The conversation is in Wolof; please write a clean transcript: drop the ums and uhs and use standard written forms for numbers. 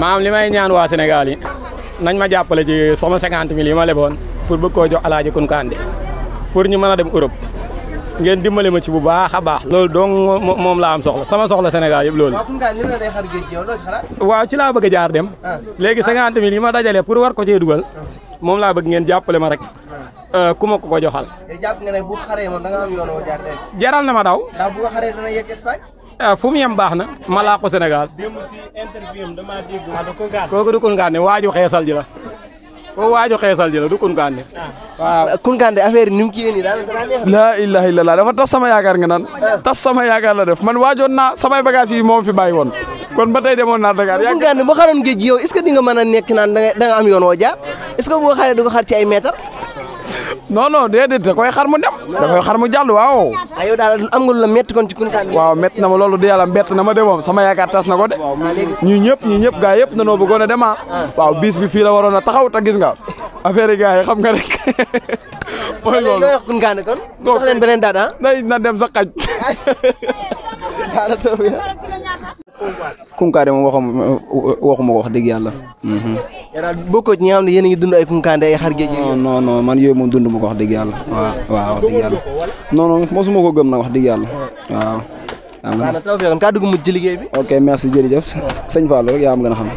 maam li may ñaan waa Sénégal yi nañ ma jàppale ci sama 50 000 yi ma leboon pour bëgg koo jox Alaaji Kunkandé pour ñu mën a dem Europe ngeen dimbale ma ci bu baax a baax. loolu donc moom laa am soxla sama soxla Sénégal yëpp loolu. waaw Kunkandé li day xar géej gi yow loo ci xalaat. waaw ci laa bëgg a jaar dem. léegi 50 000 yi ma dajale pour war ko cee dugal. moom laa bëgg ngeen jàppale ma rek. ku ma ko joxal. te jàpp nga ne bu xaree moom da nga am yoon woo jaar tey. jaral na ma daw. ndax bu ko xaree dana yegg Espagne. fu mu yem baax na ma laa ko Sénégal. démb si interview am damaa dégg. kooku du Kunkandé waaju xeesal ji la. kooku waaju xeesal ji la du Kunkandé. waaw Kunkandé affaire yi ni mu kii nii daal neex. laa ilaha illallah dafa tas sama yaakaar nga naan. tas sama yaakaar la def man waajoon naa samay bagages yi moom fi bàyyi woon kon ba tey demoon naa Dakar. Kunkandé boo xaroon géej gi yow est-ce que di nga mën a nekk naan da nga am yoon woo jaar est-ce que boo xaree du ko xar ci ay mètres. non non déedéet da koy xar mu dem. da koy xar mu jàll waaw. yow daal am nga lu la métti kon ci Kunkandé. waaw métti na ma loolu de yàlla métti na ma de moom sama yaakaar tas na ko de. ñi ñëpp gaa yëpp nanoo bëggoon a dem waaw bis bi fii la waroon a taxaw te gis nga affaire yi gars yi xam nga rek. mooy loolu looy wax Kunkandé kon. jox leen beneen date day na dem sa xaj. Kunkandé moom waxuma ko wax dëgg yàlla. yow daal bokkoo ci ñi nga xam ne yéen a ngi dund ay Kunkandé ay xar géej gi. non non man yooyu moom dund ma ko wax dëgg yàlla. waaw wax dëgg yàlla. non non mosuma ko gëm nag wax dëgg yàlla waaw. waaw taw bi kon kaa dugg mujj ci liggéey bi. ok merci jërëjëf sëñ Fallou rek yaa am gën a xam.